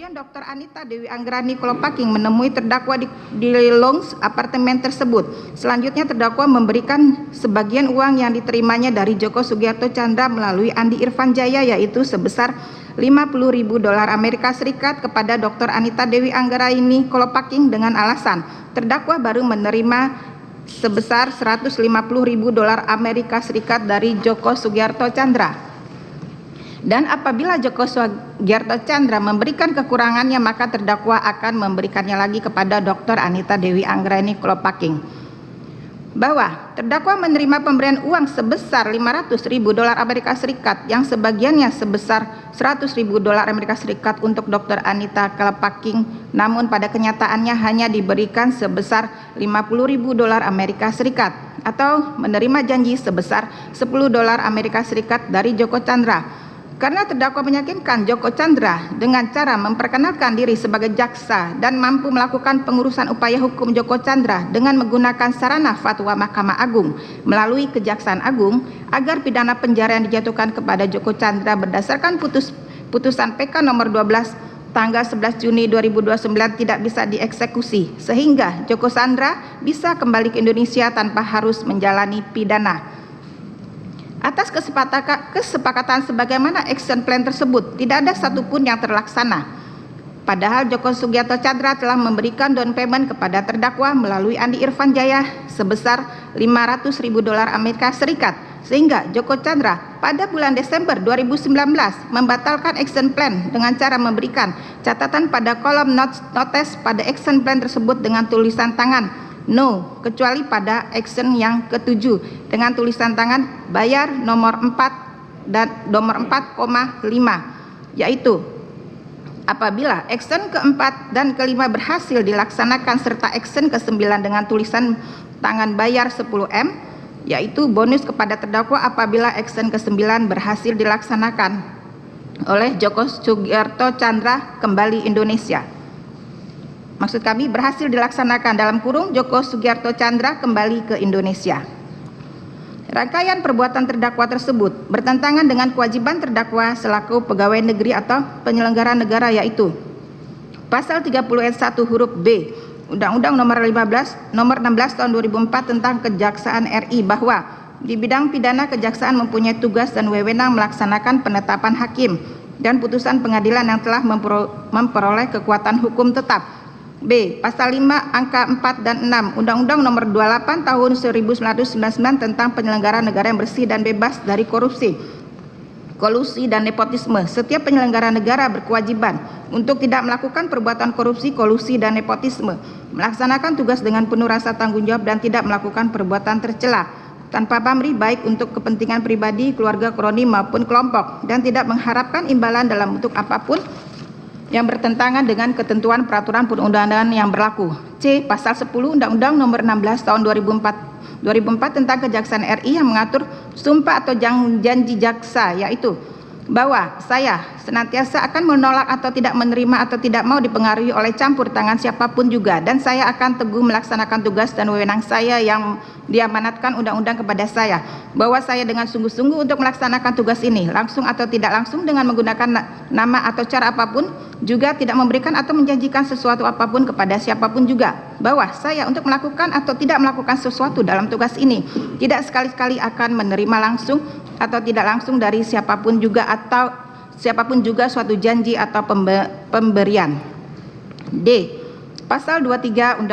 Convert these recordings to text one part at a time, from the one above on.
Kemudian Dr. Anita Dewi Anggrani Kolopaking menemui terdakwa di lounge apartemen tersebut. Selanjutnya terdakwa memberikan sebagian uang yang diterimanya dari Joko Sugiarto Tjandra melalui Andi Irfan Jaya, yaitu sebesar $50.000 Amerika Serikat kepada Dr. Anita Dewi Anggrani Kolopaking dengan alasan terdakwa baru menerima sebesar $150.000 Amerika Serikat dari Joko Sugiarto Tjandra. Dan apabila Joko Sugiarto Tjandra memberikan kekurangannya, maka terdakwa akan memberikannya lagi kepada Dr. Anita Dewi Anggrani Kolopaking. Bahwa terdakwa menerima pemberian uang sebesar $500.000 Amerika Serikat yang sebagiannya sebesar $100.000 Amerika Serikat untuk Dr. Anita Kolopaking, namun pada kenyataannya hanya diberikan sebesar $50.000 Amerika Serikat atau menerima janji sebesar $10 Amerika Serikat dari Joko Tjandra. Karena terdakwa meyakinkan Joko Tjandra dengan cara memperkenalkan diri sebagai jaksa dan mampu melakukan pengurusan upaya hukum Joko Tjandra dengan menggunakan sarana fatwa Mahkamah Agung melalui Kejaksaan Agung agar pidana penjara yang dijatuhkan kepada Joko Tjandra berdasarkan putusan PK nomor 12 tanggal 11 Juni 2029 tidak bisa dieksekusi, sehingga Joko Tjandra bisa kembali ke Indonesia tanpa harus menjalani pidana. Atas kesepakatan sebagaimana action plan tersebut, tidak ada satupun yang terlaksana. Padahal Joko Sugiarto Tjandra telah memberikan down payment kepada terdakwa melalui Andi Irfan Jaya sebesar $500.000 Amerika Serikat, sehingga Joko Tjandra pada bulan Desember 2019 membatalkan action plan dengan cara memberikan catatan pada kolom notes pada action plan tersebut dengan tulisan tangan no, kecuali pada action yang ke-7 dengan tulisan tangan bayar nomor 4 dan nomor 4,5, yaitu apabila action ke-4 dan ke-5 berhasil dilaksanakan serta action ke-9 dengan tulisan tangan bayar 10M, yaitu bonus kepada terdakwa apabila action ke-9 berhasil dilaksanakan oleh Joko Sugiarto Tjandra kembali Indonesia. Maksud kami berhasil dilaksanakan dalam kurung Joko Sugiarto Tjandra kembali ke Indonesia. Rangkaian perbuatan terdakwa tersebut bertentangan dengan kewajiban terdakwa selaku pegawai negeri atau penyelenggara negara, yaitu pasal 30 ayat 1 huruf B Undang-Undang nomor 16 tahun 2004 tentang Kejaksaan RI, bahwa di bidang pidana kejaksaan mempunyai tugas dan wewenang melaksanakan penetapan hakim dan putusan pengadilan yang telah memperoleh kekuatan hukum tetap. B. Pasal 5 angka 4 dan 6 Undang-Undang nomor 28 tahun 1999 tentang penyelenggara negara yang bersih dan bebas dari korupsi, kolusi dan nepotisme. Setiap penyelenggara negara berkewajiban untuk tidak melakukan perbuatan korupsi, kolusi dan nepotisme, melaksanakan tugas dengan penuh rasa tanggung jawab dan tidak melakukan perbuatan tercela tanpa pamrih baik untuk kepentingan pribadi, keluarga, kroni maupun kelompok, dan tidak mengharapkan imbalan dalam bentuk apapun yang bertentangan dengan ketentuan peraturan perundangan yang berlaku. C. Pasal 10 Undang-Undang nomor 16 tahun 2004 tentang Kejaksaan RI yang mengatur sumpah atau janji jaksa, yaitu bahwa saya senantiasa akan menolak atau tidak menerima atau tidak mau dipengaruhi oleh campur tangan siapapun juga, dan saya akan teguh melaksanakan tugas dan wewenang saya yang diamanatkan undang-undang kepada saya, bahwa saya dengan sungguh-sungguh untuk melaksanakan tugas ini langsung atau tidak langsung dengan menggunakan nama atau cara apapun, juga tidak memberikan atau menjanjikan sesuatu apapun kepada siapapun juga, bahwa saya untuk melakukan atau tidak melakukan sesuatu dalam tugas ini tidak sekali-kali akan menerima langsung atau tidak langsung dari siapapun juga atau siapapun juga suatu janji atau pemberian. D. Pasal 23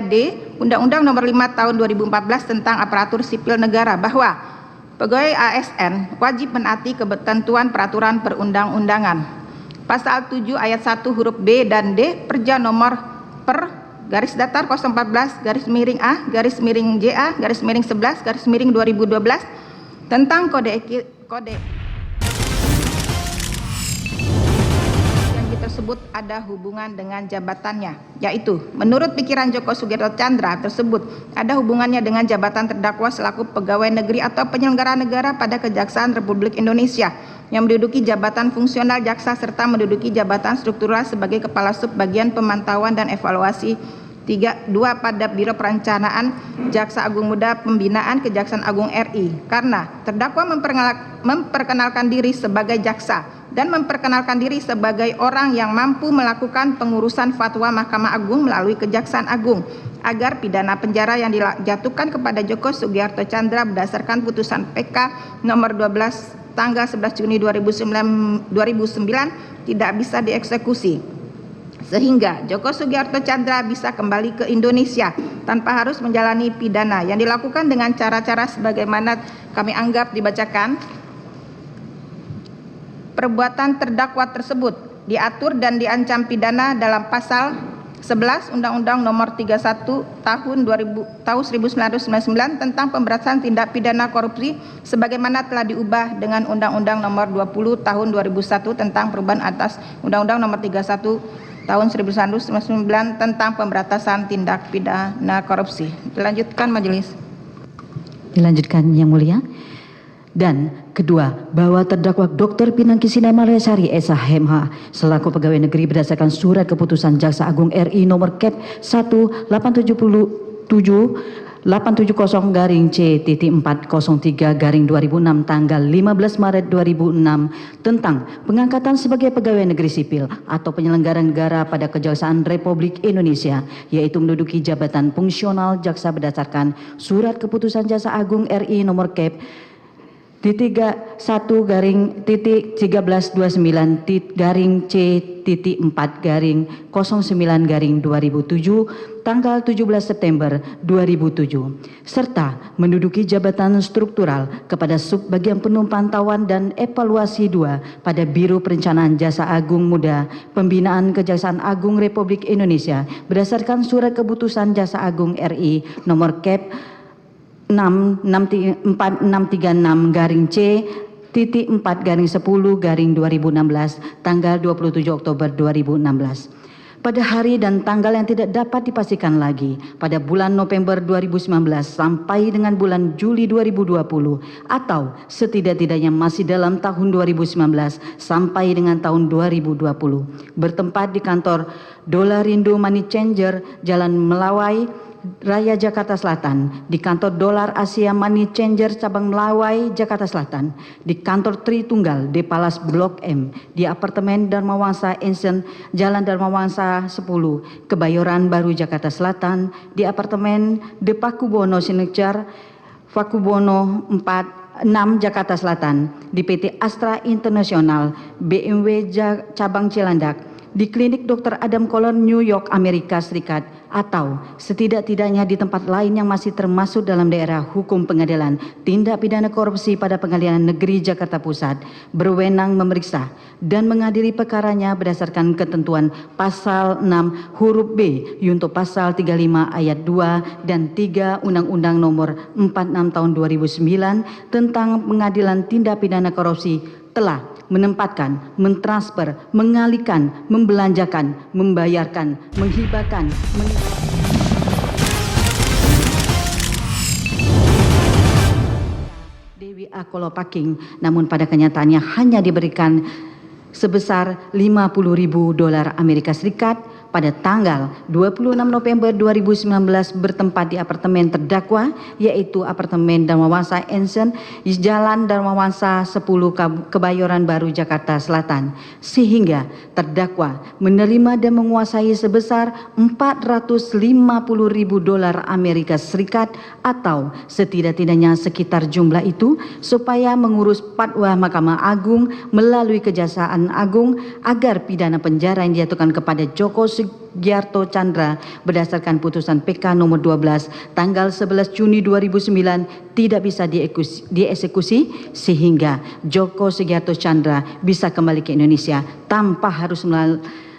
D Undang-Undang nomor 5 tahun 2014 tentang aparatur sipil negara, bahwa pegawai ASN wajib menaati ketentuan peraturan perundang-undangan. Pasal 7 ayat 1 huruf B dan D Perja nomor garis datar 014 garis miring A garis miring JA garis miring 11 garis miring 2012 tentang kode janji tersebut ada hubungan dengan jabatannya, yaitu menurut pikiran Joko Sugiarto Tjandra tersebut ada hubungannya dengan jabatan terdakwa selaku pegawai negeri atau penyelenggara negara pada Kejaksaan Republik Indonesia yang menduduki jabatan fungsional jaksa serta menduduki jabatan struktural sebagai kepala sub bagian pemantauan dan evaluasi 2 pada Biro Perencanaan Jaksa Agung Muda Pembinaan Kejaksaan Agung RI karena terdakwa memperkenalkan diri sebagai jaksa dan memperkenalkan diri sebagai orang yang mampu melakukan pengurusan fatwa Mahkamah Agung melalui Kejaksaan Agung agar pidana penjara yang dijatuhkan kepada Joko Sugiarto Tjandra berdasarkan putusan PK nomor 12 tanggal 11 Juni 2009 tidak bisa dieksekusi, sehingga Joko Sugiarto Tjandra bisa kembali ke Indonesia tanpa harus menjalani pidana yang dilakukan dengan cara-cara sebagaimana kami anggap dibacakan. Perbuatan terdakwa tersebut diatur dan diancam pidana dalam pasal 11 Undang-Undang Nomor 31 tahun 1999 tentang pemberantasan tindak pidana korupsi sebagaimana telah diubah dengan Undang-Undang Nomor 20 tahun 2001 tentang perubahan atas Undang-Undang Nomor 31 tahun 1999 tentang pemberantasan tindak pidana korupsi. Dilanjutkan majelis. Dilanjutkan Yang Mulia. Dan kedua, bahwa terdakwa Dr. Pinangki Sina Malayasari SH MH selaku pegawai negeri berdasarkan surat keputusan Jaksa Agung RI nomor Kep 1-870-C-403-2006 tanggal 15 Maret 2006 tentang pengangkatan sebagai pegawai negeri sipil atau penyelenggara negara pada Kejaksaan Republik Indonesia, yaitu menduduki jabatan fungsional jaksa berdasarkan surat keputusan Jaksa Agung RI nomor Kep _1-C-4-09-09/2007 tanggal 17 September 2007 serta menduduki jabatan struktural kepada Subbagian Penuh Pantauan dan Evaluasi 2 pada Biro Perencanaan Jaksa Agung Muda Pembinaan Kejaksaan Agung Republik Indonesia berdasarkan surat keputusan Jaksa Agung RI nomor Kep 4616-C-4-10-2016 tanggal 27 Oktober 2016. Pada hari dan tanggal yang tidak dapat dipastikan lagi pada bulan November 2019 sampai dengan bulan Juli 2020 atau setidak-tidaknya masih dalam tahun 2019 sampai dengan tahun 2020 bertempat di kantor Dolarindo Money Changer Jalan Melawai Raya Jakarta Selatan, di kantor Dolar Asia Money Changer Cabang Melawai Jakarta Selatan, di kantor Tritunggal di Palas Blok M, di apartemen Dharma Wangsa Ensen Jalan Dharma Wangsa 10 Kebayoran Baru Jakarta Selatan, di apartemen De Pakubono Signature Pakubono 6 Jakarta Selatan, di PT Astra Internasional BMW Cabang Cilandak, di klinik Dr. Adam Colon New York Amerika Serikat atau setidak-tidaknya di tempat lain yang masih termasuk dalam daerah hukum pengadilan tindak pidana korupsi pada Pengadilan Negeri Jakarta Pusat berwenang memeriksa dan mengadili perkaranya berdasarkan ketentuan pasal 6 huruf B yunto pasal 35 ayat 2 dan 3 Undang-Undang Nomor 46 tahun 2009 tentang pengadilan tindak pidana korupsi telah menempatkan, mentransfer, mengalihkan, membelanjakan, membayarkan, menghibahkan, Dewi Akolopaking, namun pada kenyataannya hanya diberikan sebesar $50.000 Amerika Serikat pada tanggal 26 November 2019 bertempat di apartemen terdakwa, yaitu apartemen Dharma Wangsa Ensen Jalan Dharma Wangsa 10 Kebayoran Baru Jakarta Selatan, sehingga terdakwa menerima dan menguasai sebesar $450.000 Amerika Serikat atau setidak-tidaknya sekitar jumlah itu supaya mengurus fatwa Mahkamah Agung melalui Kejaksaan Agung agar pidana penjara yang dijatuhkan kepada Joko Sugiarto Tjandra berdasarkan putusan PK nomor 12 tanggal 11 Juni 2009 tidak bisa dieksekusi sehingga Joko Sugiarto Tjandra bisa kembali ke Indonesia tanpa harus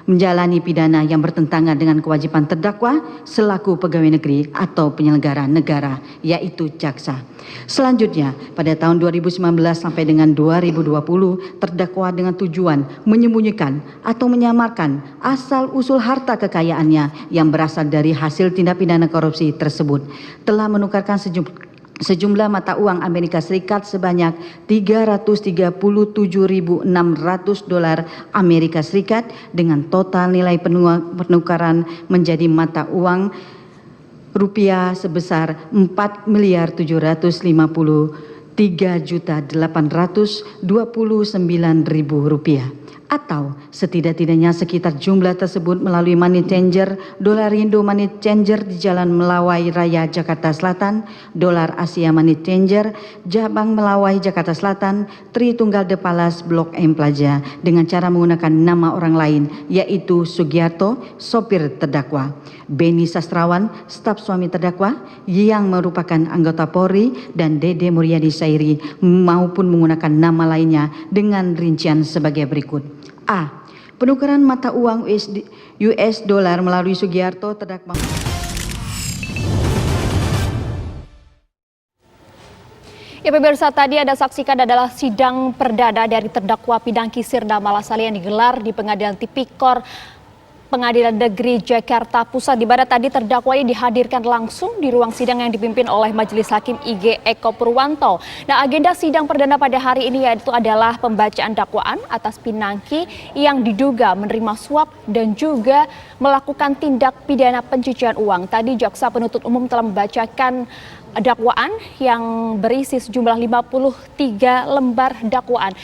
menjalani pidana yang bertentangan dengan kewajiban terdakwa selaku pegawai negeri atau penyelenggara negara, yaitu jaksa. Selanjutnya, pada tahun 2019 sampai dengan 2020, terdakwa dengan tujuan menyembunyikan atau menyamarkan asal-usul harta kekayaannya yang berasal dari hasil tindak pidana korupsi tersebut telah menukarkan sejumlah mata uang Amerika Serikat sebanyak 337.600 dolar Amerika Serikat dengan total nilai penukaran menjadi mata uang rupiah sebesar 4.353.829.000 rupiah, atau setidak-tidaknya sekitar jumlah tersebut melalui money changer, dolar Indo money changer di Jalan Melawai Raya Jakarta Selatan, dolar Asia money changer, Cabang Melawai Jakarta Selatan, Tritunggal De Palace Blok M Plaza dengan cara menggunakan nama orang lain, yaitu Sugiarto, sopir terdakwa, Beni Sastrawan, staf suami terdakwa yang merupakan anggota Polri, dan Dede Muryadi Sairi maupun menggunakan nama lainnya dengan rincian sebagai berikut. A. Penukaran mata uang US dollar melalui Sugiarto terdakwa. Ya pemirsa, tadi Anda saksikan adalah sidang perdana dari terdakwa Pinangki Sirna Malasari yang digelar di Pengadilan Tipikor Pengadilan Negeri Jakarta Pusat, di mana tadi terdakwa ini dihadirkan langsung di ruang sidang yang dipimpin oleh Majelis Hakim IG Eko Purwanto. Nah, agenda sidang perdana pada hari ini yaitu adalah pembacaan dakwaan atas Pinangki yang diduga menerima suap dan juga melakukan tindak pidana pencucian uang. Tadi jaksa penuntut umum telah membacakan dakwaan yang berisi sejumlah 53 lembar dakwaan.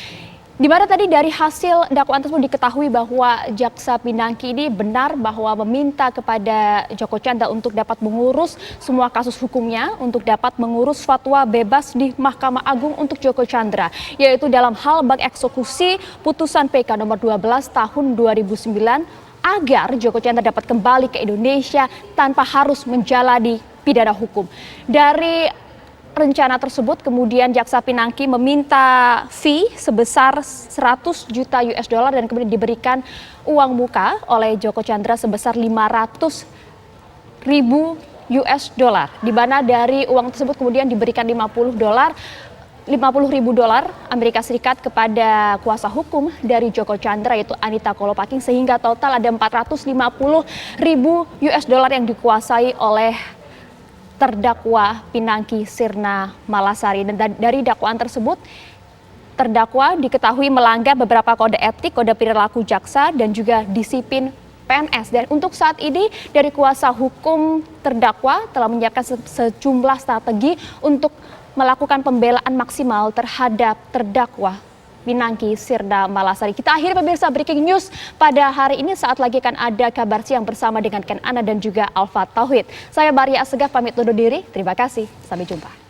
Di mana tadi dari hasil dakwaan tersebut diketahui bahwa jaksa Pinangki ini benar bahwa meminta kepada Joko Chandra untuk dapat mengurus semua kasus hukumnya, untuk dapat mengurus fatwa bebas di Mahkamah Agung untuk Joko Chandra, yaitu dalam hal bab eksekusi putusan PK nomor 12 tahun 2009 agar Joko Chandra dapat kembali ke Indonesia tanpa harus menjalani pidana hukum. Dari rencana tersebut kemudian jaksa Pinangki meminta fee sebesar 100 juta US dollar dan kemudian diberikan uang muka oleh Joko Chandra sebesar 500.000 US dollar, di mana dari uang tersebut kemudian diberikan 50.000 dolar Amerika Serikat kepada kuasa hukum dari Joko Chandra yaitu Anita Kolopaking, sehingga total ada 450.000 US dollar yang dikuasai oleh terdakwa Pinangki Sirna Malasari. Dan dari dakwaan tersebut, terdakwa diketahui melanggar beberapa kode etik, kode perilaku jaksa, dan juga disiplin PNS. Dan untuk saat ini dari kuasa hukum terdakwa telah menyiapkan sejumlah strategi untuk melakukan pembelaan maksimal terhadap terdakwa Pinangki Sirna Malasari. Kita akhiri pemirsa breaking news pada hari ini. Saat lagi akan ada kabar siang bersama dengan Ken Ana dan juga Alfa Tauhid. Saya Maria Assegaf pamit undur diri. Terima kasih. Sampai jumpa.